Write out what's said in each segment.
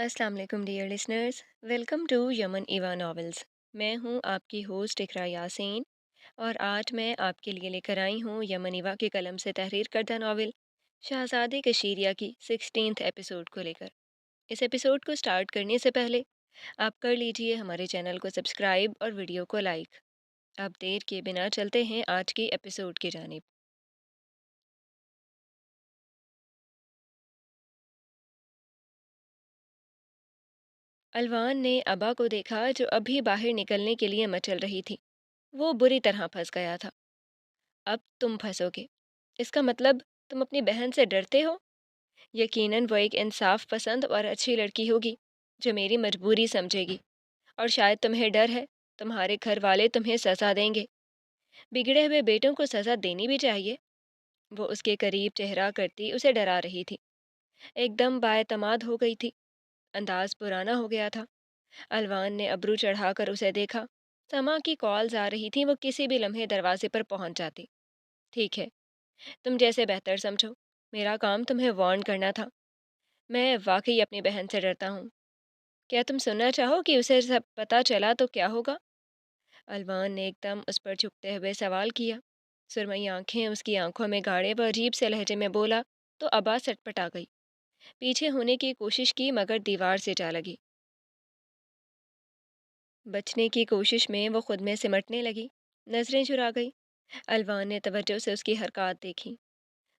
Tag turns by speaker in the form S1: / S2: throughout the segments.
S1: अस्सलाम वालेकुम dear listeners. Welcome to यमन इवा नॉवेल्स। मैं हूं आपकी होस्ट इकरा यासीन और आज मैं आपके लिए लेकर आई हूं यमन इवा की कलम से तहरीर करदा नावल शहजादे कशीरिया की 16th एपिसोड को लेकर। इस एपिसोड को स्टार्ट करने से पहले आप कर लीजिए हमारे चैनल को सब्सक्राइब और वीडियो को लाइक। अब देर किए बिना चलते हैं आज की एपिसोड की जानिब। अलवान ने अबा को देखा जो अभी बाहर निकलने के लिए मचल रही थी। वो बुरी तरह फंस गया था। अब तुम फंसोगे, इसका मतलब तुम अपनी बहन से डरते हो। यकीनन वो एक इंसाफ पसंद और अच्छी लड़की होगी जो मेरी मजबूरी समझेगी। और शायद तुम्हें डर है तुम्हारे घर वाले तुम्हें सज़ा देंगे। बिगड़े हुए बेटों को सज़ा देनी भी चाहिए। वो उसके करीब चेहरा करती उसे डरा रही थी। एकदम बाएतमाद हो गई थी। अंदाज पुराना हो गया था। अलवान ने अबरू चढ़ाकर उसे देखा। समा की कॉल्स आ रही थी, वो किसी भी लम्हे दरवाजे पर पहुंच जाती। ठीक है, तुम जैसे बेहतर समझो। मेरा काम तुम्हें वार्न करना था। मैं वाकई अपनी बहन से डरता हूँ। क्या तुम सुनना चाहो कि उसे सब पता चला तो क्या होगा? अलवान ने एकदम उस पर झुकते हुए सवाल किया। सुरमई आंखें उसकी आंखों में गाड़े व अजीब से लहजे में बोला तो अबा सटपटा गई। पीछे होने की कोशिश की मगर दीवार से जा लगी। बचने की कोशिश में वो खुद में सिमटने लगी। नजरें चुरा गई। अलवान ने तवज्जो से उसकी हरकत देखी।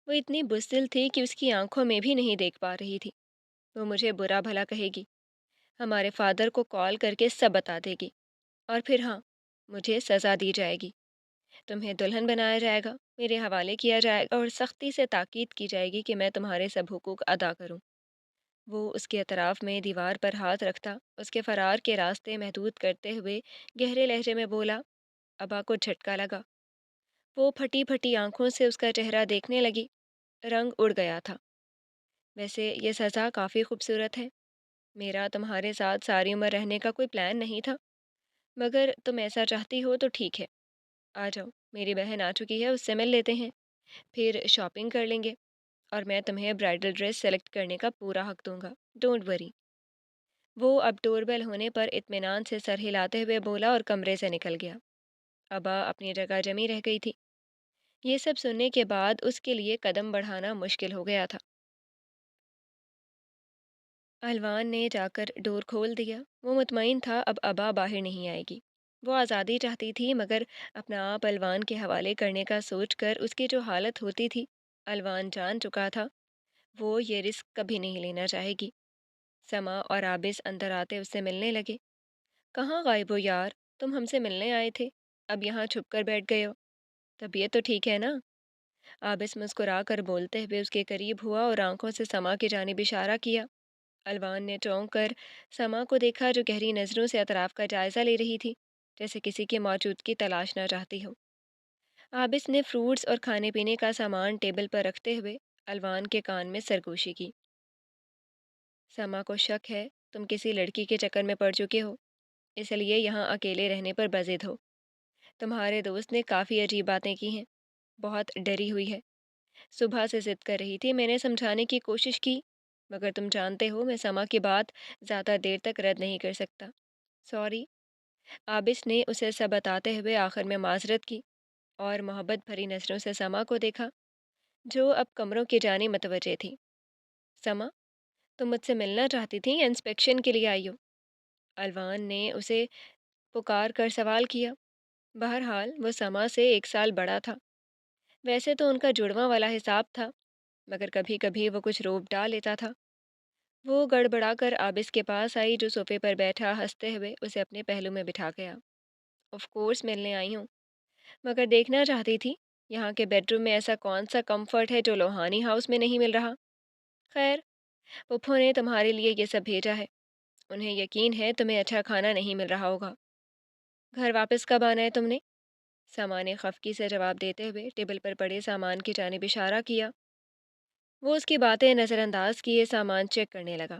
S1: वो इतनी बुज़दिल थी कि उसकी आंखों में भी नहीं देख पा रही थी। वो मुझे बुरा भला कहेगी, हमारे फादर को कॉल करके सब बता देगी और फिर हाँ, मुझे सज़ा दी जाएगी। तुम्हें दुल्हन बनाया जाएगा, मेरे हवाले किया जाएगा और सख्ती से ताकीद की जाएगी कि मैं तुम्हारे सब हुकूक अदा करूँ। वो उसके अतराफ में दीवार पर हाथ रखता उसके फरार के रास्ते महदूद करते हुए गहरे लहजे में बोला। अबा को झटका लगा। वो फटी फटी आंखों से उसका चेहरा देखने लगी। रंग उड़ गया था। वैसे ये सज़ा काफ़ी खूबसूरत है। मेरा तुम्हारे साथ सारी उम्र रहने का कोई प्लान नहीं था, मगर तुम ऐसा चाहती हो तो ठीक है। आ जाओ, मेरी बहन आ चुकी है, उससे मिल लेते हैं, फिर शॉपिंग कर लेंगे और मैं तुम्हें ब्राइडल ड्रेस सेलेक्ट करने का पूरा हक दूंगा। Don't worry. वो अब डोरबेल होने पर इत्मीनान से सर हिलाते हुए बोला और कमरे से निकल गया। अबा अपनी जगह जमी रह गई थी। ये सब सुनने के बाद उसके लिए कदम बढ़ाना मुश्किल हो गया था। पहलवान ने जाकर डोर खोल दिया। वो मुतमईन था अब अबा बाहर नहीं आएगी। वो आज़ादी चाहती थी मगर अपना आप अलवान के हवाले करने का सोचकर उसकी जो हालत होती थी, अलवान जान चुका था वो ये रिस्क कभी नहीं लेना चाहेगी। समा और आबिस अंदर आते उससे मिलने लगे। कहाँ गायब हो यार, तुम हमसे मिलने आए थे, अब यहाँ छुप कर बैठ गए हो। तबीयत तो ठीक है ना? आबिस मुस्कुरा कर बोलते हुए उसके करीब हुआ और आंखों से समा की जानिब इशारा किया। अलवान ने चौंक कर समा को देखा जो गहरी नज़रों से अतराफ का जायजा ले रही थी, जैसे किसी की मौजूदगी तलाश ना चाहती हो। आबिस ने फ्रूट्स और खाने पीने का सामान टेबल पर रखते हुए अलवान के कान में सरगोशी की। समा को शक है तुम किसी लड़की के चक्कर में पड़ चुके हो, इसलिए यहाँ अकेले रहने पर बजिद हो। तुम्हारे दोस्त ने काफ़ी अजीब बातें की हैं। बहुत डरी हुई है। सुबह से जिद कर रही थी, मैंने समझाने की कोशिश की, मगर तुम जानते हो मैं समा की बात ज़्यादा देर तक रद्द नहीं कर सकता। सॉरी। आबिस ने उसे सब बताते हुए आखिर में माजरत की और मोहब्बत भरी नज़रों से समा को देखा जो अब कमरों की जाने मतवजह थी। समा, तुम मुझसे मिलना चाहती थी या इंस्पेक्शन के लिए आई हो? अलवान ने उसे पुकार कर सवाल किया। बहरहाल वो समा से 1 साल बड़ा था। वैसे तो उनका जुड़वा वाला हिसाब था, मगर कभी कभी वो कुछ रोब डाल लेता था। वो गड़बड़ाकर आबिस के पास आई जो सोफे पर बैठा हंसते हुए उसे अपने पहलू में बिठा गया। ऑफ कोर्स मिलने आई हूँ, मगर देखना चाहती थी यहाँ के बेडरूम में ऐसा कौन सा कंफर्ट है जो लोहानी हाउस में नहीं मिल रहा। खैर, पुप्पो ने तुम्हारे लिए ये सब भेजा है। उन्हें यकीन है तुम्हें अच्छा खाना नहीं मिल रहा होगा। घर वापस कब आना है तुमने? सामा ने खफकी से जवाब देते हुए टेबल पर पड़े सामान की जानिब इशारा किया। वो उसकी बातें नज़रअंदाज किए सामान चेक करने लगा।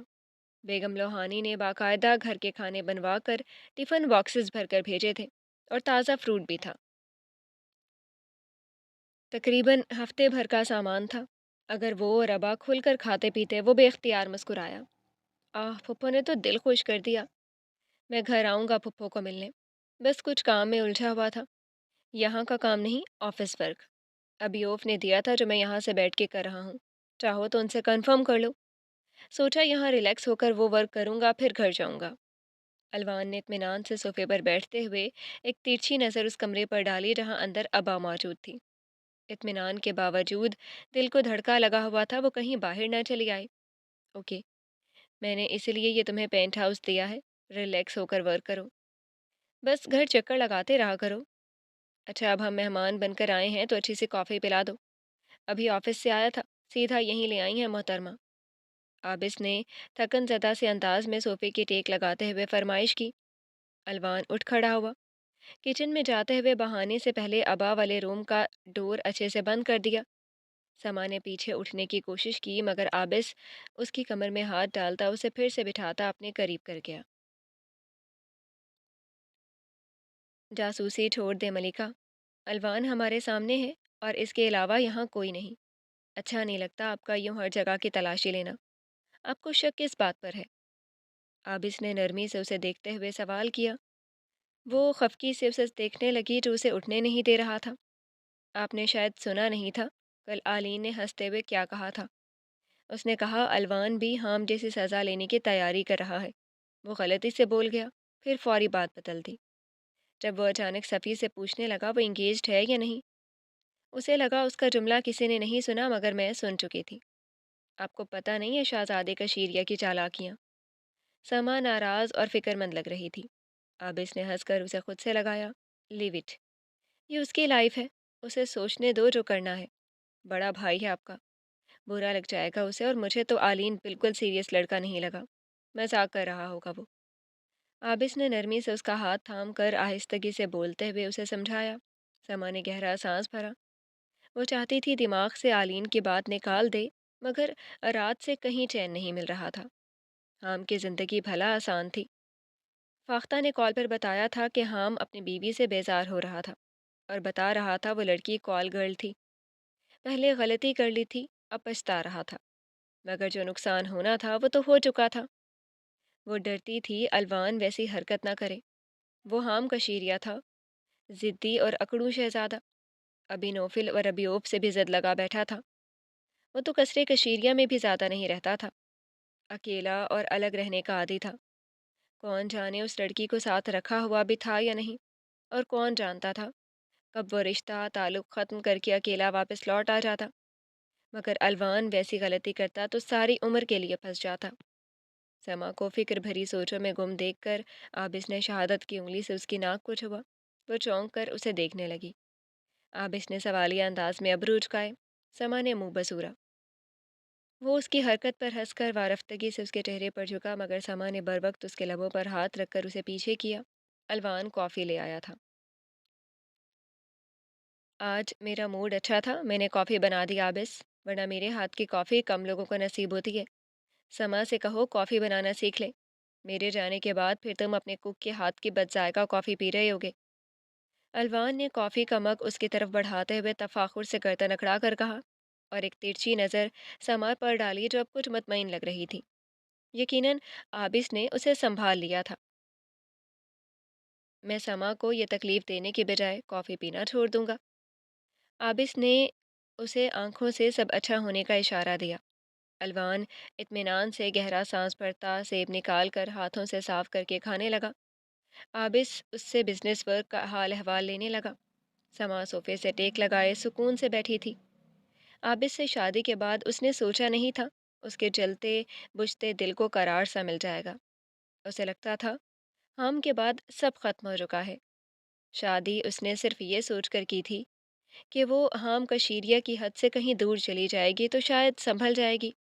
S1: बेगम लोहानी ने बाकायदा घर के खाने बनवा कर टिफ़िन बॉक्सेस भरकर भेजे थे और ताज़ा फ्रूट भी था। तकरीबन हफ्ते भर का सामान था। अगर वो और अबा खुलकर खाते पीते वो बेख्तियार मुस्कुराया। फुप्पो ने तो दिल खुश कर दिया। मैं घर आऊँगा फुप्पो को मिलने। बस कुछ काम में उलझा हुआ था। यहाँ का काम नहीं, ऑफ़िस वर्क। अभियोफ ने दिया था जो मैं यहाँ से बैठ के कर रहा हूँ। चाहो तो उनसे कन्फर्म कर लो। सोचा यहाँ रिलैक्स होकर वो वर्क करूँगा फिर घर जाऊँगा। अलवान ने इत्मीनान से सोफे पर बैठते हुए एक तिरछी नज़र उस कमरे पर डाली जहाँ अंदर अबा मौजूद थी। इत्मीनान के बावजूद दिल को धड़का लगा हुआ था, वो कहीं बाहर ना चली आए। ओके, मैंने इसीलिए ये तुम्हें पेंट हाउस दिया है। रिलैक्स होकर वर्क करो। बस घर चक्कर लगाते रहा करो। अच्छा, अब हम मेहमान बनकर आए हैं तो अच्छी सी कॉफ़ी पिला दो। अभी ऑफिस से आया था, सीधा यहीं ले आई हैं मोहतरमा। आबिस ने थकन ज़दा से अंदाज में सोफे की टेक लगाते हुए फरमाइश की। अलवान उठ खड़ा हुआ। किचन में जाते हुए बहाने से पहले अबा वाले रूम का डोर अच्छे से बंद कर दिया। समा ने पीछे उठने की कोशिश की मगर आबिस उसकी कमर में हाथ डालता उसे फिर से बिठाता अपने करीब कर गया। जासूसी छोड़ दे मलिका। अलवान हमारे सामने है और इसके अलावा यहाँ कोई नहीं। अच्छा नहीं लगता आपका यूं हर जगह की तलाशी लेना। आपको शक किस बात पर है? आबिस ने नरमी से उसे देखते हुए सवाल किया। वो खफकी से उसे देखने लगी जो उसे उठने नहीं दे रहा था। आपने शायद सुना नहीं था, कल आलीन ने हंसते हुए क्या कहा था। उसने कहा अलवान भी हाम जैसी सज़ा लेने की तैयारी कर रहा है। वो गलती से बोल गया, फिर फौरी बात बदल दी। जब वो अचानक सफ़ी से पूछने लगा वो इंगेज्ड है या नहीं, उसे लगा उसका जुमला किसी ने नहीं सुना मगर मैं सुन चुकी थी। आपको पता नहीं है शहजादे का शीरिया की चालाकियाँ। समा नाराज़ और फिक्रमंद लग रही थी। आबिस ने हंसकर उसे खुद से लगाया। लिव इट, ये उसकी लाइफ है, उसे सोचने दो जो करना है। बड़ा भाई है आपका, बुरा लग जाएगा उसे, और मुझे तो आलीन बिल्कुल सीरियस लड़का नहीं लगा। मजाक कर रहा होगा वो। आबिस ने नरमी से उसका हाथ थाम कर आहिस्तगी से बोलते हुए उसे समझाया। समा ने गहरा सांस भरा। वो चाहती थी दिमाग से आलीन की बात निकाल दे, मगर रात से कहीं चैन नहीं मिल रहा था। हाम की ज़िंदगी भला आसान थी। फाख्ता ने कॉल पर बताया था कि हाम अपनी बीवी से बेजार हो रहा था और बता रहा था वो लड़की कॉल गर्ल थी। पहले गलती कर ली थी, अब पछता रहा था। मगर जो नुकसान होना था वो तो हो चुका था। वो डरती थी अलवान वैसी हरकत ना करे। वो हाम का शीरिया था, जिद्दी और अकड़ू शहजादा। अभी नोफिल और अबियोब से भी जिद लगा बैठा था। वो तो कसरे कशीरिया में भी ज़्यादा नहीं रहता था। अकेला और अलग रहने का आदी था। कौन जाने उस लड़की को साथ रखा हुआ भी था या नहीं, और कौन जानता था कब वो रिश्ता ताल्लुक़ ख़त्म करके अकेला वापस लौट आ जाता। मगर अलवान वैसी गलती करता तो सारी उम्र के लिए फंस जाता। समा को फिक्र भरी सोचों में गुम देखकर आबिस ने शहादत की उंगली से उसकी नाक को छुआ। वो चौंक कर उसे देखने लगी। आबिस ने सवालिया अंदाज में अबरू उचकाए। समा ने मुंह बसूरा। वो उसकी हरकत पर हंसकर वारफ्तगी से उसके चेहरे पर झुका मगर समा ने बर वक्त उसके लबों पर हाथ रखकर उसे पीछे किया। अलवान कॉफ़ी ले आया था। आज मेरा मूड अच्छा था, मैंने कॉफ़ी बना दी आबिस, वरना मेरे हाथ की कॉफ़ी कम लोगों को नसीब होती है। समा से कहो कॉफ़ी बनाना सीख ले। मेरे जाने के बाद फिर तुम अपने कुक के हाथ की बदजायका कॉफ़ी पी रहे होगे। अलवान ने कॉफ़ी का मग उसकी तरफ बढ़ाते हुए तफाखुर से गर्दन अकड़ा कर कहा और एक तिरछी नज़र समा पर डाली जो अब कुछ मुतमईन लग रही थी। यकीनन आबिस ने उसे संभाल लिया था। मैं समा को ये तकलीफ़ देने के बजाय कॉफ़ी पीना छोड़ दूंगा। आबिस ने उसे आंखों से सब अच्छा होने का इशारा दिया। अलवान इत्मीनान से गहरा सांस भरता सेब निकाल कर हाथों से साफ करके खाने लगा। आबिस उससे बिजनेस वर्क का हाल अहवाल लेने लगा। समा सोफे से टेक लगाए सुकून से बैठी थी। आबिस से शादी के बाद उसने सोचा नहीं था उसके जलते बुझते दिल को करार सा मिल जाएगा। उसे लगता था हम के बाद सब खत्म हो चुका है। शादी उसने सिर्फ ये सोच कर की थी कि वो हाम कशीरिया की हद से कहीं दूर चली जाएगी तो शायद संभल जाएगी।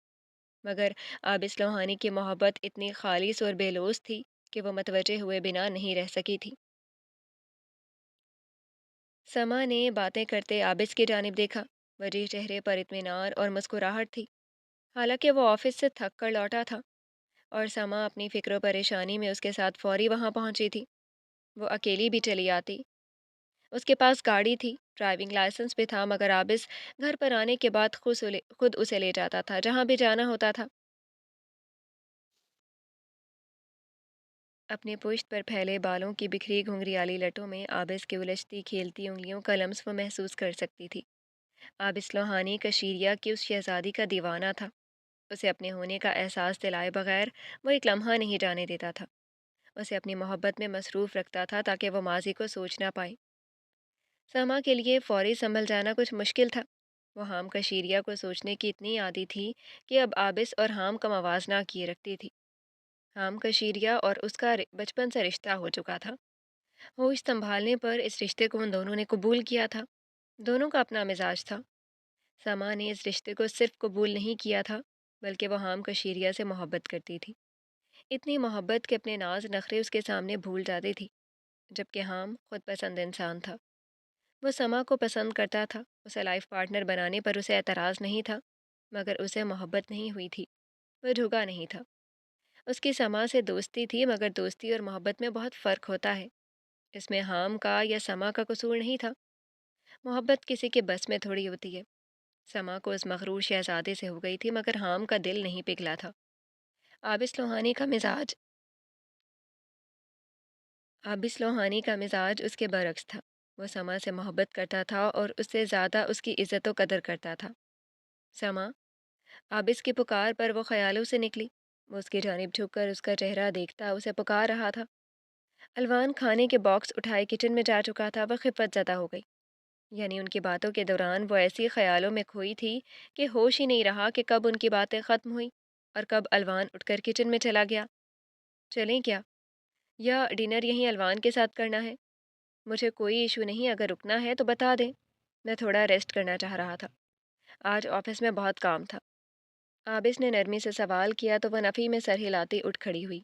S1: मगर आबिस लोहानी की मोहब्बत इतनी खालिस और बेलौस थी कि वो मतवजे हुए बिना नहीं रह सकी थी। समा ने बातें करते आबिस की जानिब देखा। वजह चेहरे पर इत्मीनान और मुस्कुराहट थी। हालांकि वो ऑफिस से थक कर लौटा था और समा अपनी फिक्र परेशानी में उसके साथ फौरी वहां पहुंची थी। वो अकेली भी चली आती। उसके पास गाड़ी थी, ड्राइविंग लाइसेंस भी था, मगर आबिस घर पर आने के बाद खुद उसे ले जाता था जहां भी जाना होता था। اپنے پشت پر پھیلے بالوں کی بکھری گھنگریالی لٹوں میں آبس کی الجھتی کھیلتی انگلیوں کا لمس وہ محسوس کر سکتی تھی۔ آبس لوہانی کشیریا کی اس شہزادی کا دیوانہ تھا۔ اسے اپنے ہونے کا احساس دلائے بغیر وہ ایک لمحہ نہیں جانے دیتا تھا۔ اسے اپنی محبت میں مصروف رکھتا تھا تاکہ وہ ماضی کو سوچ نہ پائے۔ سما کے لیے فوری سنبھل جانا کچھ مشکل تھا۔ وہ حام کا شیریا کو سوچنے کی اتنی عادی تھی کہ اب آبس اور حام کا موازنہ کیے رکھتی تھی۔ حام کا شیریا اور اس کا بچپن سے رشتہ ہو چکا تھا۔ ہوش سنبھالنے پر اس رشتے کو ان دونوں نے قبول کیا تھا۔ دونوں کا اپنا مزاج تھا۔ سما نے اس رشتے کو صرف قبول نہیں کیا تھا بلکہ وہ حام کا شیریا سے محبت کرتی تھی۔ اتنی محبت کہ اپنے ناز نخرے اس کے سامنے بھول جاتی تھی، جبکہ حام خود پسند انسان تھا۔ وہ سما کو پسند کرتا تھا، اسے لائف پارٹنر بنانے پر اسے اعتراض نہیں تھا، مگر اسے محبت نہیں ہوئی تھی۔ وہ جھکا نہیں تھا۔ اس کی سما سے دوستی تھی، مگر دوستی اور محبت میں بہت فرق ہوتا ہے۔ اس میں حام کا یا سما کا قصور نہیں تھا۔ محبت کسی کے بس میں تھوڑی ہوتی ہے۔ سما کو اس مغرور شہزادے سے ہو گئی تھی، مگر حام کا دل نہیں پگھلا تھا۔ آبس لوہانی کا مزاج آبس لوہانی کا مزاج اس کے برعکس تھا۔ وہ سما سے محبت کرتا تھا اور اس سے زیادہ اس کی عزت و قدر کرتا تھا۔ سما، آبس کی پکار پر وہ خیالوں سے نکلی۔ وہ اس کی جانب جھک کر اس کا چہرہ دیکھتا اسے پکار رہا تھا۔ الوان کھانے کے باکس اٹھائے کچن میں جا چکا تھا۔ وہ خفت زدہ ہو گئی۔ یعنی ان کی باتوں کے دوران وہ ایسی خیالوں میں کھوئی تھی کہ ہوش ہی نہیں رہا کہ کب ان کی باتیں ختم ہوئیں اور کب الوان اٹھ کر کچن میں چلا گیا۔ چلیں کیا؟ یا ڈنر یہیں الوان کے ساتھ کرنا ہے؟ مجھے کوئی ایشو نہیں، اگر رکنا ہے تو بتا دیں۔ میں تھوڑا ریسٹ کرنا چاہ رہا تھا۔ آج آفس میں بہت کام تھا۔ آبس نے نرمی سے سوال کیا تو وہ نفی میں سر ہلاتی اٹھ کھڑی ہوئی۔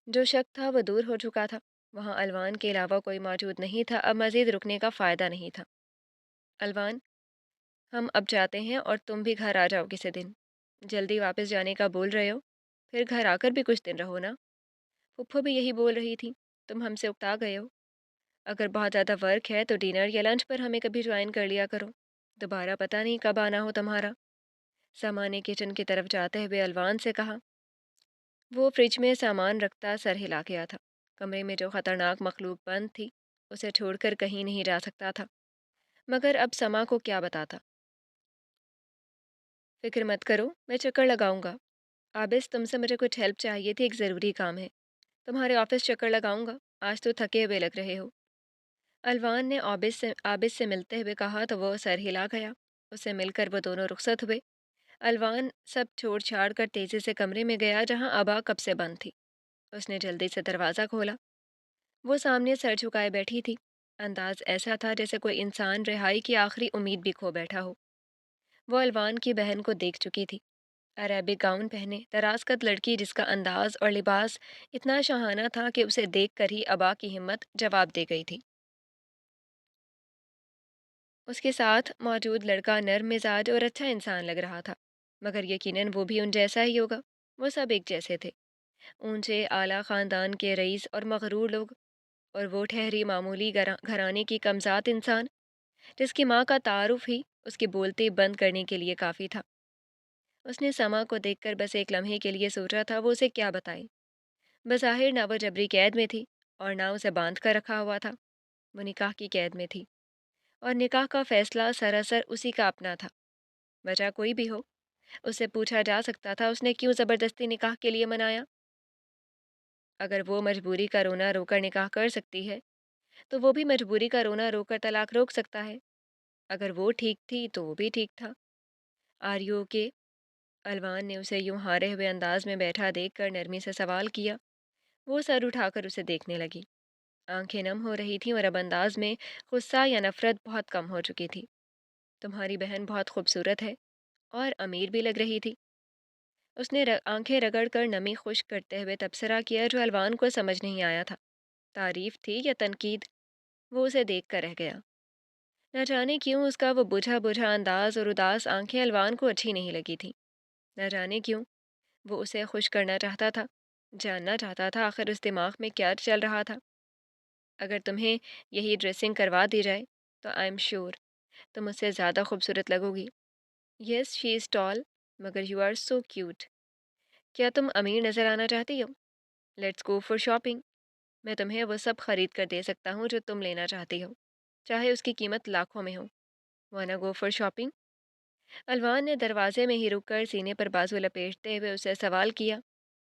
S1: جو شک تھا وہ دور ہو چکا تھا۔ وہاں الوان کے علاوہ کوئی موجود نہیں تھا۔ اب مزید رکنے کا فائدہ نہیں تھا۔ الوان، ہم اب جاتے ہیں اور تم بھی گھر آ جاؤ کسی دن۔ جلدی واپس جانے کا بول رہے ہو؟ پھر گھر آ کر بھی کچھ دن رہو نا۔ پھپھو بھی یہی بول رہی تھی۔ تم ہم سے اکتا گئے ہو۔ اگر بہت زیادہ ورک ہے تو ڈنر یا لنچ پر ہمیں کبھی جوائن کر لیا کرو۔ دوبارہ پتہ نہیں کب آنا ہو تمہارا۔ سما نے کچن کی طرف جاتے ہوئے الوان سے کہا۔ وہ فریج میں سامان رکھتا سر ہلا گیا تھا۔ کمرے میں جو خطرناک مخلوق بند تھی، اسے چھوڑ کر کہیں نہیں جا سکتا تھا۔ مگر اب سما کو کیا بتاتا؟ فکر مت کرو، میں چکر لگاؤں گا۔ آبس، تم سے مجھے کچھ ہیلپ چاہیے تھی، ایک ضروری کام ہے۔ تمہارے آفس چکر لگاؤں گا۔ آج تو تھکے ہوئے لگ رہے ہو۔ الوان نے آبس سے ملتے ہوئے کہا تو وہ سر ہلا گیا۔ اس سے مل کر وہ دونوں رخصت ہوئے۔ الوان سب چھوڑ چھاڑ کر تیزی سے کمرے میں گیا جہاں آبا کب سے بند تھی۔ اس نے جلدی سے دروازہ کھولا۔ وہ سامنے سر جھکائے بیٹھی تھی۔ انداز ایسا تھا جیسے کوئی انسان رہائی کی آخری امید بھی کھو بیٹھا ہو۔ وہ الوان کی بہن کو دیکھ چکی تھی۔ عربک گاؤن پہنے دراز قد لڑکی جس کا انداز اور لباس اتنا شاہانہ تھا کہ اسے دیکھ کر ہی ابا کی ہمت جواب دے گئی تھی۔ اس کے ساتھ موجود لڑکا نرم مزاج اور اچھا انسان لگ رہا تھا، مگر یقیناً وہ بھی ان جیسا ہی ہوگا۔ وہ سب ایک جیسے تھے، اونچے اعلیٰ خاندان کے رئیس اور مغرور لوگ، اور وہ ٹھہری معمولی گھرانے کی کمزات انسان جس کی ماں کا تعارف ہی اس کی بولتی بند کرنے کے لیے کافی تھا۔ اس نے سما کو دیکھ کر بس ایک لمحے کے لیے سوچا تھا وہ اسے کیا بتائے۔ بظاہر نہ وہ جبری قید میں تھی اور نہ اسے باندھ کر رکھا ہوا تھا۔ وہ نکاح کی قید میں تھی اور نکاح کا فیصلہ سراسر اسی کا اپنا تھا۔ وجہ کوئی بھی ہو، اس سے پوچھا جا سکتا تھا اس نے کیوں زبردستی نکاح کے لیے منایا۔ اگر وہ مجبوری کا رونا رو کر نکاح کر سکتی ہے تو وہ بھی مجبوری کا رونا رو کر طلاق روک سکتا ہے۔ اگر وہ ٹھیک تھی تو وہ بھی ٹھیک تھا۔ Are you okay? الوان نے اسے یوں ہارے ہوئے انداز میں بیٹھا دیکھ کر نرمی سے سوال کیا۔ وہ سر اٹھا کر اسے دیکھنے لگی۔ آنکھیں نم ہو رہی تھیں اور اب انداز میں غصہ یا نفرت بہت کم ہو چکی تھی۔ تمہاری بہن بہت خوبصورت ہے اور امیر بھی لگ رہی تھی۔ اس نے آنکھیں رگڑ کر نمی خشک کرتے ہوئے تبصرہ کیا جو الوان کو سمجھ نہیں آیا تھا۔ تعریف تھی یا تنقید؟ وہ اسے دیکھ کر رہ گیا۔ نہ جانے کیوں اس کا وہ بجھا بجھا انداز اور اداس آنکھیں الوان کو اچھی نہیں لگی تھیں۔ نہ جانے کیوں وہ اسے خوش کرنا چاہتا تھا، جاننا چاہتا تھا آخر اس دماغ میں کیا چل رہا تھا۔ اگر تمہیں یہی ڈریسنگ کروا دی جائے تو آئی ایم شیور تم اس سے زیادہ خوبصورت لگو گی۔ یس شی از ٹال، مگر یو آر سو کیوٹ۔ کیا تم امیر نظر آنا چاہتی ہو؟ Let's go for shopping. मैं तुम्हें वो सब खरीद कर दे सकता हूँ जो तुम लेना चाहती हो, चाहे उसकी कीमत लाखों में हो। वाना गो फॉर शॉपिंग? अलवान ने दरवाजे में ही रुककर सीने पर बाजू लपेटते हुए उसे सवाल किया।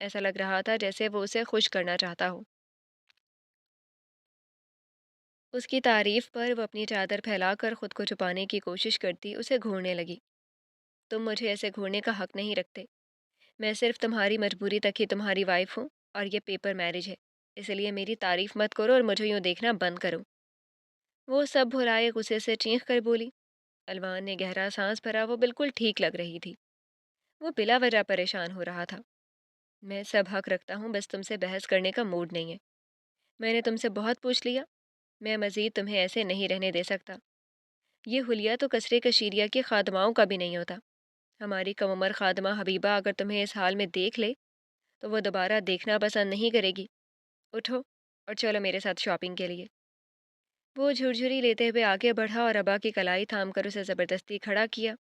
S1: ऐसा लग रहा था जैसे वो उसे खुश करना चाहता हो। उसकी तारीफ पर वो अपनी चादर फैलाकर खुद को छुपाने की कोशिश करती उसे घूरने लगी। तुम मुझे ऐसे घूरने का हक नहीं रखते। मैं सिर्फ तुम्हारी मजबूरी तक ही तुम्हारी वाइफ हूँ, और ये पेपर मैरिज है। इसलिए मेरी तारीफ मत करो और मुझे यूँ देखना बंद करो। वो सब भुलाए गुस्से से चीख कर बोली। अलवान ने गहरा सांस भरा। वो बिल्कुल ठीक लग रही थी। वो बिला वजह परेशान हो रहा था। मैं सब हक रखता हूँ, बस तुमसे बहस करने का मूड नहीं है। मैंने तुमसे बहुत पूछ लिया। मैं मज़ीद तुम्हें ऐसे नहीं रहने दे सकता। ये हुलिया तो कचरे कशीरिया की खादमाओं का भी नहीं होता। हमारी कम उम्र खादमा हबीबा अगर तुम्हें इस हाल में देख ले तो वो दोबारा देखना पसंद नहीं करेगी। उठो और चलो मेरे साथ शॉपिंग के लिए। वो झुरझुरी लेते हुए आगे बढ़ा और अबा की कलाई थाम कर उसे ज़बरदस्ती खड़ा किया।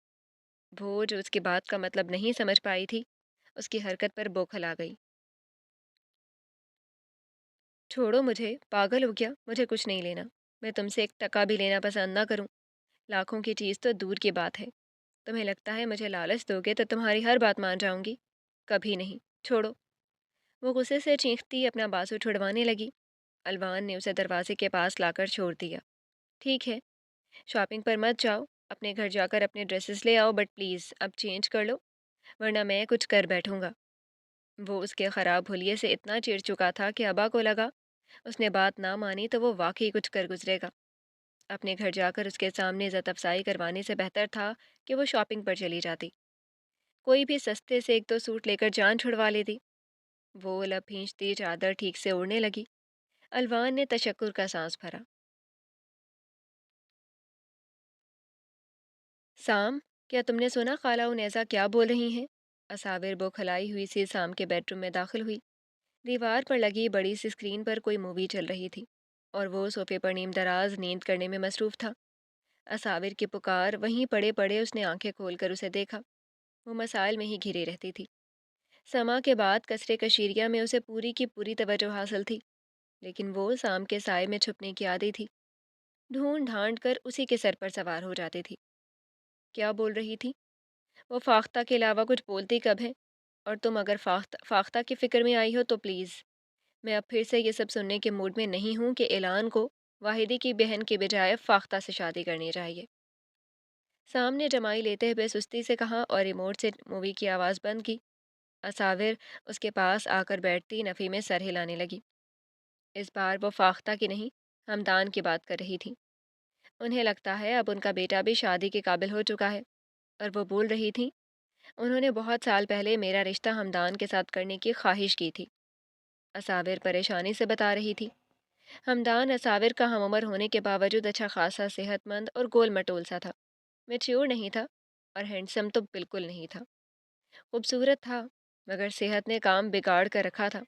S1: वो जो उसकी बात का मतलब नहीं समझ पाई थी, उसकी हरकत पर बौखल आ गई। छोड़ो मुझे, पागल हो क्या? मुझे कुछ नहीं लेना। मैं तुमसे एक टका भी लेना पसंद ना करूं। लाखों की चीज़ तो दूर की बात है। तुम्हें लगता है मुझे लालच दोगे तो तुम्हारी हर बात मान जाऊंगी? कभी नहीं। छोड़ो। वो गुस्से से चीखती अपना बाजू छुड़वाने लगी। अलवान ने उसे दरवाजे के पास लाकर छोड़ दिया। ठीक है, शॉपिंग पर मत जाओ। अपने घर जाकर अपने ड्रेसेस ले आओ, बट प्लीज़ अब चेंज कर लो, वरना मैं कुछ कर बैठूंगा। वो उसके ख़राब हुलिये से इतना चिढ़ चुका था कि अबा को लगा उसने बात ना मानी तो वो वाकई कुछ कर गुजरेगा। अपने घर जाकर उसके सामने इज़्ज़त अफसाई करवाने से बेहतर था कि वो शॉपिंग पर चली जाती। कोई भी सस्ते से एक दो सूट लेकर जान छुड़वा लेती। वो लब खींचती चादर ठीक से उड़ने लगी। अलवान ने तशक्कुर का सांस भरा। साम, क्या तुमने सुना खाला उनेजा क्या बोल रही हैं? असाविर बौखलाई हुई सी साम के बेडरूम में दाखिल हुई। दीवार पर लगी बड़ी सी स्क्रीन पर कोई मूवी चल रही थी और वो सोफे पर नीम दराज नींद करने में मसरूफ था। असाविर की पुकार वहीं पड़े पड़े उसने आंखें खोलकर उसे देखा। वो मसाइल में ही घिरी रहती थी। समा के बाद कसरे कशीरिया में उसे पूरी की पूरी तवज्जो हासिल थी, लेकिन वो साम के साय में छुपने की आदी थी। ढूंढ ढांड कर उसी के सर पर सवार हो जाती थी। क्या बोल रही थी? वो फाख्ता के अलावा कुछ बोलती कब है? और तुम अगर फाख्ता की फ़िक्र में आई हो तो प्लीज़। मैं अब फिर से ये सब सुनने के मूड में नहीं हूँ कि ऐलान को वाहिदी की बहन के बजाय फाख्ता से शादी करनी चाहिए। सामने जमाई लेते हुए सुस्ती से कहा और रिमोट से मूवी की आवाज़ बंद की। असाविर उसके पास आकर बैठती नफ़ी में सर हिलाने लगी। इस बार वो फाख्ता की नहीं, हमदान की बात कर रही थी। उन्हें लगता है अब उनका बेटा भी शादी के काबिल हो चुका है। और वो बोल रही थी, उन्होंने बहुत साल पहले मेरा रिश्ता हमदान के साथ करने की ख्वाहिश की थी। असाविर परेशानी से बता रही थी। हमदान असाविर का हमउम्र होने के बावजूद अच्छा खासा सेहतमंद और गोल मटोल सा था। मैच्योर नहीं था और हैंडसम तो बिल्कुल नहीं था। खूबसूरत था, मगर सेहत ने काम बिगाड़ कर रखा था।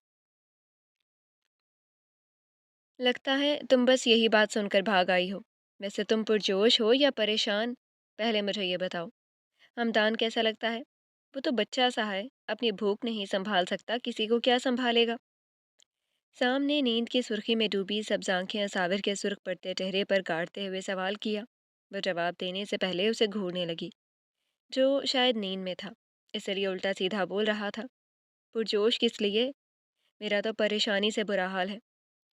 S1: लगता है तुम बस यही बात सुनकर भाग आई हो। वैसे तुम पुरजोश हो या परेशान? पहले मुझे ये बताओ, हमदान कैसा लगता है? वो तो बच्चा सा है, अपनी भूख नहीं संभाल सकता, किसी को क्या संभालेगा? सामने नींद की सुर्खी में डूबी सब्ज आंखें असाविर के सुर्ख पड़ते चेहरे पर गाड़ते हुए सवाल किया। वह जवाब देने से पहले उसे घूरने लगी, जो शायद नींद में था, इसलिए उल्टा सीधा बोल रहा था। पुरजोश किस लिए? मेरा तो परेशानी से बुरा हाल है।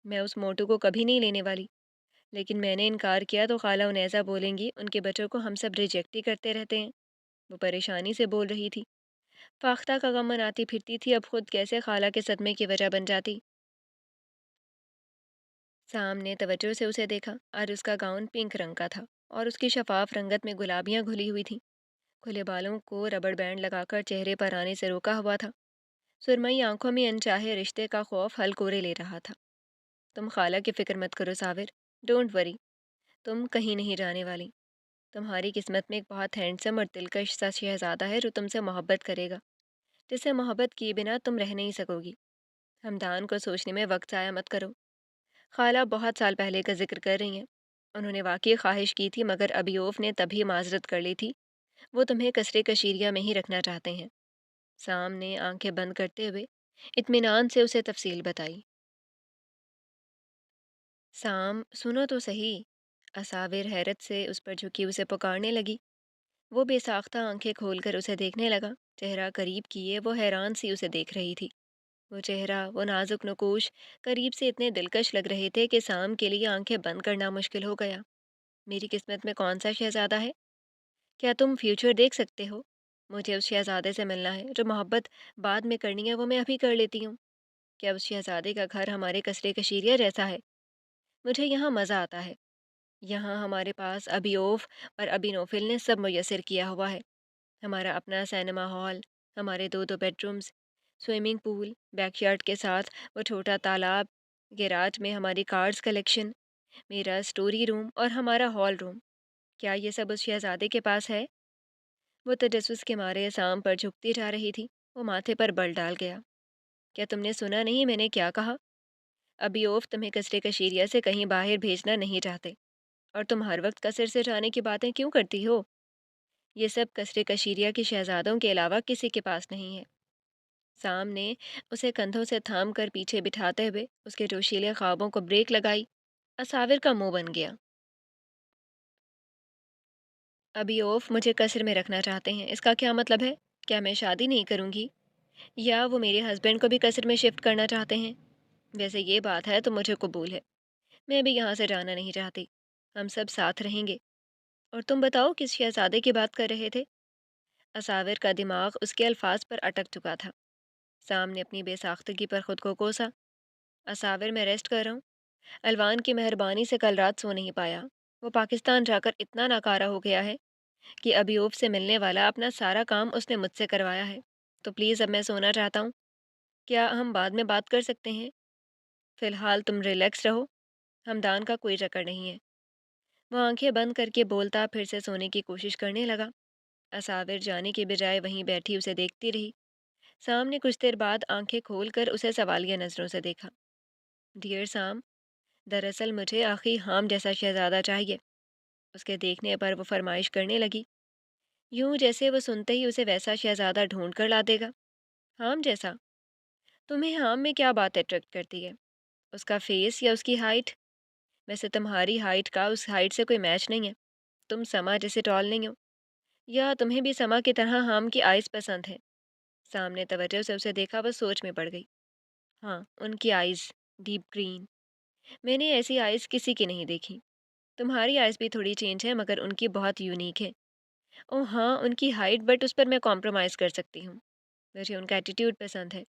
S1: मैं उस मोटू को कभी नहीं लेने वाली, लेकिन मैंने इनकार किया तो खाला उनैसा बोलेंगी उनके बच्चों को हम सब रिजेक्ट ही करते रहते हैं। वो परेशानी से बोल रही थी। फाख्ता का गम मनाती फिरती थी, अब खुद कैसे खाला के सदमे की वजह बन जाती। सामने तवज्जो से उसे देखा। आज उसका गाउन पिंक रंग का था और उसकी शफाफ रंगत में गुलाबियां घुली हुई थीं। खुले बालों को रबड़ बैंड लगाकर चेहरे पर आने से रोका हुआ था। सुरमई आंखों में अनचाहे रिश्ते का खौफ हलकोरे ले रहा था। तुम खाला की फिक्र मत करो साविर। Don't worry. तुम कहीं नहीं जाने वाली। तुम्हारी किस्मत में एक बहुत हैंडसम और दिलकश सा शहजादा है जो तुमसे मोहब्बत करेगा, जिससे मोहब्बत किए बिना तुम रह नहीं सकोगी। हमदान को सोचने में वक्त ज़ाया मत करो। खाला बहुत साल पहले का जिक्र कर रही हैं। उन्होंने वाकई ख्वाहिश की थी, मगर अबियोफ ने तभी माजरत कर ली थी। वो तुम्हें कसरे कशीरिया में ही रखना चाहते हैं। साम ने आंखें बंद करते हुए इत्मीनान से उसे तफसील बताई। साम, सुनो तो सही। असाविर हैरत से उस पर झुकी उसे पुकारने लगी। वो बेसाख्ता आंखें खोलकर उसे देखने लगा। चेहरा करीब किए वो हैरान सी उसे देख रही थी। वो चेहरा, वो नाजुक नकूश, करीब से इतने दिलकश लग रहे थे कि साम के लिए आंखें बंद करना मुश्किल हो गया। मेरी किस्मत में कौन सा शहजादा है? क्या तुम फ्यूचर देख सकते हो? मुझे उस शहजादे से मिलना है। जो मोहब्बत बाद में करनी है वो मैं अभी कर लेती हूँ। क्या उस शहजादे का घर हमारे कसरे कशीरिया जैसा है? मुझे यहाँ मज़ा आता है। यहाँ हमारे पास अबियोफ और अबिनोफिल ने सब मुयसर किया हुआ है। हमारा अपना सिनेमा हॉल, हमारे दो दो बेडरूम्स, स्विमिंग पूल, बैकयार्ड के साथ वो छोटा तालाब, गैराज में हमारी कार्स कलेक्शन, मेरा स्टोरी रूम और हमारा हॉल रूम। क्या ये सब उस शहजादे के पास है? वो तजस्सुस के मारे साम पर झुकती जा रही थी। वो माथे पर बल डाल गया। क्या तुमने सुना नहीं मैंने क्या कहा? अबियोफ तुम्हें कसरे कशीरिया से कहीं बाहर भेजना नहीं चाहते। और तुम हर वक्त कसर से जाने की बातें क्यों करती हो? ये सब कसरे कशीरिया के शहजादों के अलावा किसी के पास नहीं है। साम ने उसे कंधों से थाम कर पीछे बिठाते हुए उसके जोशीले ख्वाबों को ब्रेक लगाई। असाविर का मुंह बन गया। अभी ओफ मुझे कसर में रखना चाहते हैं, इसका क्या मतलब है? क्या मैं शादी नहीं करूंगी? या वो मेरे हस्बैंड को भी कसर में शिफ्ट करना चाहते हैं? वैसे ये बात है तो मुझे कबूल है। मैं भी यहाँ से जाना नहीं चाहती। हम सब साथ रहेंगे। और तुम बताओ किस शहजादे की बात कर रहे थे? असाविर का दिमाग उसके अल्फाज पर अटक चुका था। सामने अपनी बेसाख्तगी पर खुद को कोसा। असाविर मैं रेस्ट कर रहा हूँ। अलवान की मेहरबानी से कल रात सो नहीं पाया। वो पाकिस्तान जाकर इतना नाकारा हो गया है कि अबियूब से मिलने वाला अपना सारा काम उसने मुझसे करवाया है। तो प्लीज़ अब मैं सोना चाहता हूँ। क्या हम बाद में बात कर सकते हैं? फ़िलहाल तुम रिलैक्स रहो। हमदान का कोई चक्कर नहीं है। वो आंखें बंद करके बोलता फिर से सोने की कोशिश करने लगा। असाविर जाने के बजाय वहीं बैठी उसे देखती रही। साम ने कुछ देर बाद आंखें खोलकर उसे सवालिया नज़रों से देखा। डियर साम, दरअसल मुझे आखिर हाम जैसा शहजादा चाहिए। उसके देखने पर वो फरमाइश करने लगी, यूं जैसे वो सुनते ही उसे वैसा शहजादा ढूंढ कर ला देगा। हाम जैसा? तुम्हें हाम में क्या बात अट्रैक्ट करती है? उसका फेस या उसकी हाइट? वैसे तुम्हारी हाइट का उस हाइट से कोई मैच नहीं है। तुम समा जैसे टॉल नहीं हो। या तुम्हें भी समा की तरह हाम की आइज़ पसंद है? सामने तवज्जो से उसे देखा, वह सोच में पड़ गई। हाँ, उनकी आइज़ डीप ग्रीन। मैंने ऐसी आइज़ किसी की नहीं देखी। तुम्हारी आइज़ भी थोड़ी चेंज है मगर उनकी बहुत यूनिक है। ओह हाँ, उनकी हाइट, बट उस पर मैं कॉम्प्रोमाइज़ कर सकती हूँ। मुझे उनका एटीट्यूड पसंद है।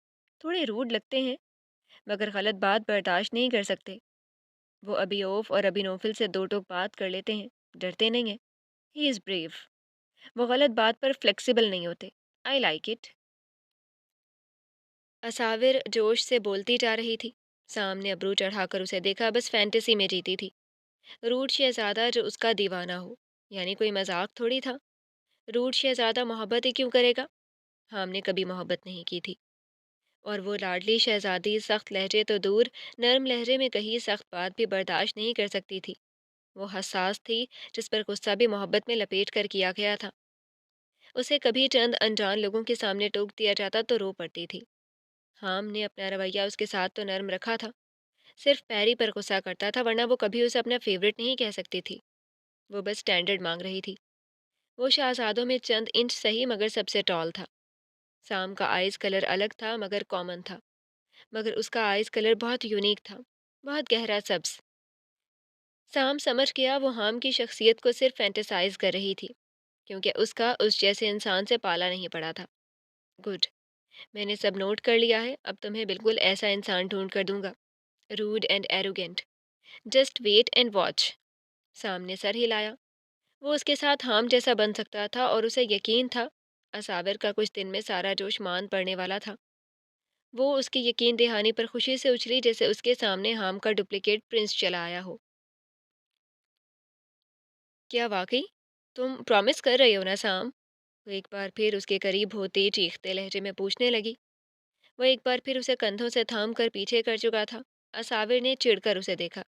S1: थोड़े रूड लगते हैं मगर गलत बात बर्दाश्त नहीं कर सकते। वो अबियोफ और अबिनोफिल से दो टोक बात कर लेते हैं, डरते नहीं हैं। He is brave. वो गलत बात पर फ्लेक्सिबल नहीं होते। I like it. असाविर जोश से बोलती जा रही थी। सामने अबरू चढ़ाकर उसे देखा, बस फैंटेसी में जीती थी। रूड शहजादा जो उसका दीवाना हो, यानी कोई मजाक थोड़ी था। रूड शहजादा मोहब्बत ही क्यों करेगा? हमने कभी मोहब्बत नहीं की थी। और वो लाडली शहजादी सख्त लहजे तो दूर, नरम लहजे में कही सख्त बात भी बर्दाश्त नहीं कर सकती थी। वो हसास थी, जिस पर गुस्सा भी मोहब्बत में लपेट कर किया गया था। उसे कभी चंद अनजान लोगों के सामने टोक दिया जाता तो रो पड़ती थी। हाम ने अपना रवैया उसके साथ तो नरम रखा था, सिर्फ पैरी पर गुस्सा करता था, वरना वो कभी उसे अपना फेवरेट नहीं कह सकती थी। वो बस स्टैंडर्ड मांग रही थी। वो शहजादों में चंद इंच सही मगर सबसे टॉल था। साम का आइज कलर अलग था मगर कॉमन था। मगर उसका आइज कलर बहुत यूनिक था, बहुत गहरा सब्ज। साम समझ गया वो हाम की शख्सियत को सिर्फ फैंटेसाइज कर रही थी, क्योंकि उसका उस जैसे इंसान से पाला नहीं पड़ा था। गुड, मैंने सब नोट कर लिया है। अब तुम्हें बिल्कुल ऐसा इंसान ढूंढ कर दूंगा। Rude and arrogant. Just wait and watch. सामने सर हिलाया। वो उसके साथ हाम जैसा बन सकता था और उसे यकीन था। असाविर का कुछ दिन में सारा जोश मान पड़ने वाला था। वो उसकी यकीन दहानी पर खुशी से उछली जैसे उसके सामने हाम का डुप्लीकेट प्रिंस चला आया हो। क्या वाकई? तुम प्रॉमिस कर रही हो ना साम? वो एक बार फिर उसके करीब होते चीखते लहजे में पूछने लगी। वो एक बार फिर उसे कंधों से थाम कर पीछे कर चुका था। असाविर ने चिढ़कर उसे देखा।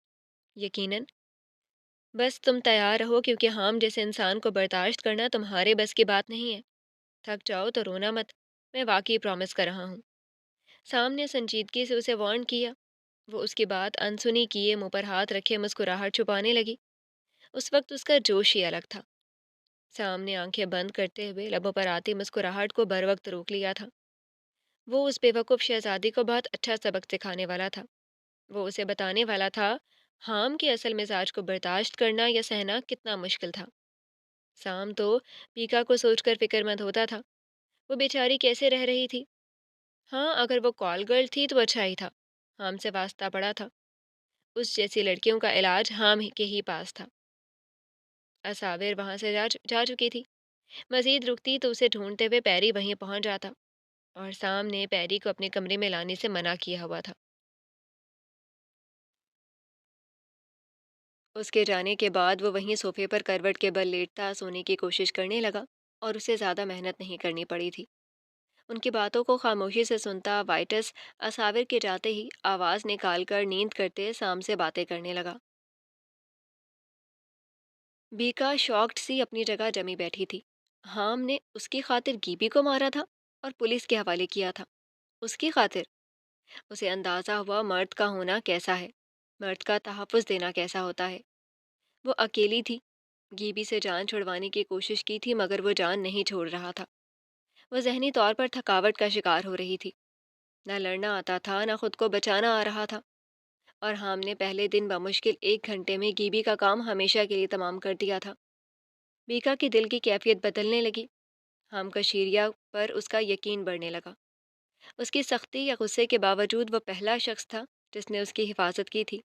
S1: यकीनन। बस तुम तैयार रहो, क्योंकि हाम जैसे इंसान को बर्दाश्त करना तुम्हारे बस की बात नहीं है। थक जाओ तो रोना मत। मैं वाकई प्रॉमिस कर रहा हूँ। सामने संजीदगी से उसे वार्न किया। वो उसकी बात अनसुनी किए मुंह पर हाथ रखे मुस्कुराहट छुपाने लगी। उस वक्त उसका जोश ही अलग था। सामने आंखें बंद करते हुए लबों पर आती मुस्कुराहट को बर वक्त रोक लिया था। वो उस बेवकूफ़ शहजादी को बहुत अच्छा सबक सिखाने वाला था। वो उसे बताने वाला था हाम के असल मिजाज को बर्दाश्त करना या सहना कितना मुश्किल था। शाम तो पीका को सोचकर फिक्रमंद होता था। वो बेचारी कैसे रह रही थी। हाँ, अगर वो कॉल गर्ल थी तो अच्छा ही था। हाम से वास्ता पड़ा था। उस जैसी लड़कियों का इलाज के ही पास था। असाविर वहां से जा चुकी थी। मजीद रुकती तो उसे ढूंढते हुए पैरी वहीं पहुंच जाता, और सामने पैरी को अपने कमरे में लाने से मना किया हुआ था। उसके जाने के बाद वो वहीं सोफे पर करवट के बल लेटता सोने की कोशिश करने लगा, और उसे ज़्यादा मेहनत नहीं करनी पड़ी थी। उनकी बातों को खामोशी से सुनता वाइटस असाविर के जाते ही आवाज़ निकालकर नींद करते साम से बातें करने लगा। बीका शॉक्ड सी अपनी जगह जमी बैठी थी। हाम ने उसकी खातिर गीबी को मारा था और पुलिस के हवाले किया था। उसकी खातिर? उसे अंदाज़ा हुआ मर्द का होना कैसा है, मर्द का तहफ़्फ़ुज़ देना कैसा होता है। वो अकेली थी। गीबी से जान छुड़वाने की कोशिश की थी मगर वो जान नहीं छोड़ रहा था। वो ज़हनी तौर पर थकावट का शिकार हो रही थी। न लड़ना आता था न खुद को बचाना आ रहा था। और हमने पहले दिन बमुश्किल 1 घंटे में गीबी का काम हमेशा के लिए तमाम कर दिया था। बीका की दिल की कैफियत बदलने लगी। हम कशीरिया पर उसका यकीन बढ़ने लगा। उसकी सख्ती या गुस्से के बावजूद वो पहला शख्स था जिसने उसकी हिफाजत की थी।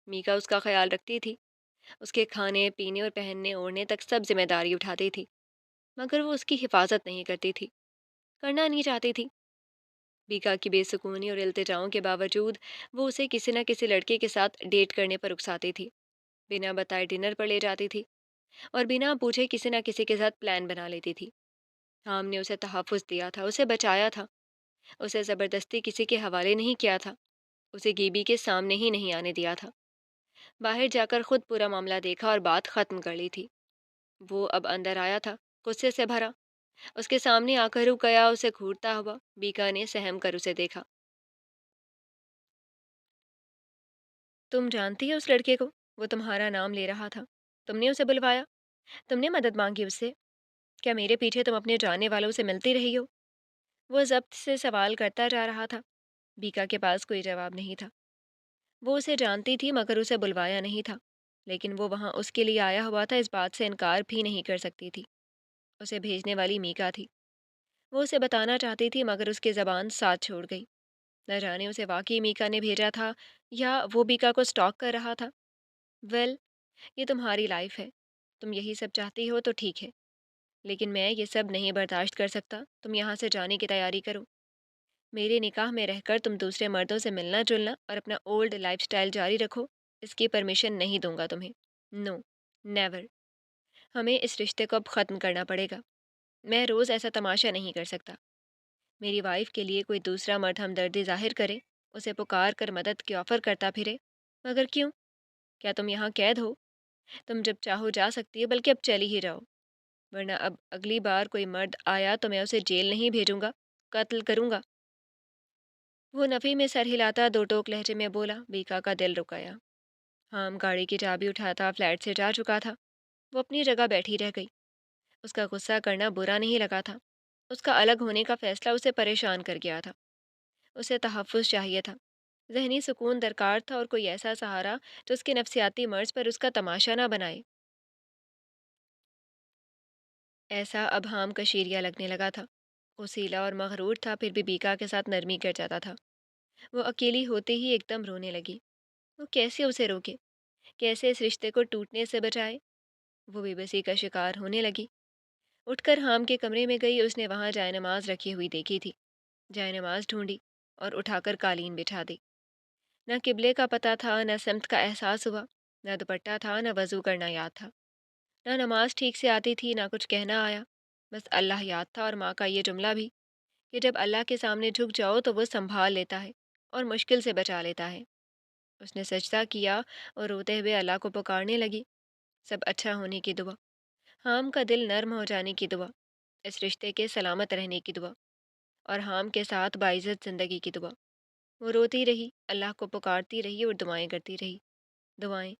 S1: मीका उसका ख्याल रखती थी। उसके खाने पीने और पहनने ओढ़ने तक सब जिम्मेदारी उठाती थी। मगर वो उसकी हिफाजत नहीं करती थी, करना नहीं चाहती थी। बीका की बेसुकूनी और इल्तिजाओं के बावजूद वो उसे किसी न किसी लड़के के साथ डेट करने पर उकसाती थी। बिना बताए डिनर पर ले जाती थी और बिना पूछे किसी न किसी के साथ प्लान बना लेती थी। हमने उसे तहफ़्फ़ुज़ दिया था, उसे बचाया था, उसे ज़बरदस्ती किसी के हवाले नहीं किया था, उसे गीबी के सामने ही नहीं आने दिया था। बाहर जाकर खुद पूरा मामला देखा और बात ख़त्म कर ली थी। वो अब अंदर आया था, गुस्से से भरा। उसके सामने आकर रुक गया, उसे घूरता हुआ। बीका ने सहम कर उसे देखा। तुम जानती हो उस लड़के को? वो तुम्हारा नाम ले रहा था। तुमने उसे बुलवाया, तुमने मदद मांगी उससे। क्या मेरे पीछे तुम अपने जानने वालों से मिलती रही हो? वो जब्त से सवाल करता जा रहा था। बीका के पास कोई जवाब नहीं था। वो उसे जानती थी मगर उसे बुलवाया नहीं था। लेकिन वो वहाँ उसके लिए आया हुआ था, इस बात से इनकार भी नहीं कर सकती थी। उसे भेजने वाली मीका थी। वो उसे बताना चाहती थी मगर उसकी ज़बान साथ छोड़ गई। न जाने उसे वाकई मीका ने भेजा था या वो बीका को स्टॉक कर रहा था। वेल, ये तुम्हारी लाइफ है। तुम यही सब चाहती हो तो ठीक है। लेकिन मैं ये सब नहीं बर्दाश्त कर सकता। तुम यहाँ से जाने की तैयारी करो। मेरे निकाह में रहकर तुम दूसरे मर्दों से मिलना जुलना और अपना ओल्ड लाइफस्टाइल जारी रखो, इसकी परमिशन नहीं दूंगा तुम्हें। No, never. हमें इस रिश्ते को अब ख़त्म करना पड़ेगा। मैं रोज़ ऐसा तमाशा नहीं कर सकता। मेरी वाइफ के लिए कोई दूसरा मर्द हमदर्दी जाहिर करे, उसे पुकार कर मदद की ऑफ़र करता फिरे। मगर क्यों? क्या तुम यहाँ कैद हो? तुम जब चाहो जा सकती हो, बल्कि अब चली ही जाओ। वरना अब अगली बार कोई मर्द आया तो मैं उसे जेल नहीं भेजूंगा, कत्ल करूंगा। वो नफ़ी में सर हिलाता दो टोक लहजे में बोला। बीका का दिल रुक गया। हम गाड़ी की चाबी उठाता फ्लैट से जा चुका था। वो अपनी जगह बैठी रह गई। उसका गुस्सा करना बुरा नहीं लगा था। उसका अलग होने का फैसला उसे परेशान कर गया था। उसे तहफ़्फ़ुज़ चाहिए था। ज़हनी सुकून दरकार था, और कोई ऐसा सहारा जो उसके नफसियाती मर्ज़ पर उसका तमाशा ना बनाए। ऐसा अब हम कशीरिया लगने लगा था। उसीला और मगरूर था, फिर भी बीका के साथ नरमी कर जाता था। वो अकेली होते ही एकदम रोने लगी। वो कैसे उसे रोके, कैसे इस रिश्ते को टूटने से बचाए। वो बेबसी का शिकार होने लगी। उठकर हाम के कमरे में गई। उसने वहाँ जायनमाज रखी हुई देखी थी। जायनमाज ढूंढी और उठाकर कालीन बिछा दी। न किबले का पता था, न समत का एहसास हुआ। न दुपट्टा था, न वजू करना याद था। न नमाज ठीक से आती थी, ना कुछ कहना आया। बस अल्लाह याद था, और माँ का ये जुमला भी कि जब अल्लाह के सामने झुक जाओ तो वो संभाल लेता है और मुश्किल से बचा लेता है। उसने सजदा किया और रोते हुए अल्लाह को पुकारने लगी। सब अच्छा होने की दुआ, हाम का दिल नर्म हो जाने की दुआ, इस रिश्ते के सलामत रहने की दुआ। اور حام کے ساتھ باعزت زندگی کی دعا۔ وہ روتی رہی، اللہ کو پکارتی رہی اور دعائیں کرتی رہی۔ دعائیں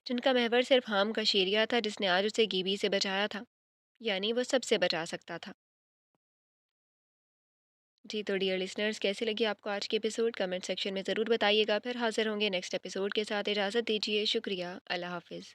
S1: جن کا محور صرف حام کا شیریا تھا جس نے آج اسے گیبی سے بچایا تھا، یعنی وہ سب سے بچا سکتا تھا۔ جی تو ڈیئر لسنرز، کیسے لگی آپ کو آج کی ایپیسوڈ؟ کمنٹ سیکشن میں ضرور بتائیے گا۔ پھر حاضر ہوں گے نیکسٹ ایپیسوڈ کے ساتھ۔ اجازت دیجیے، شکریہ، اللہ حافظ۔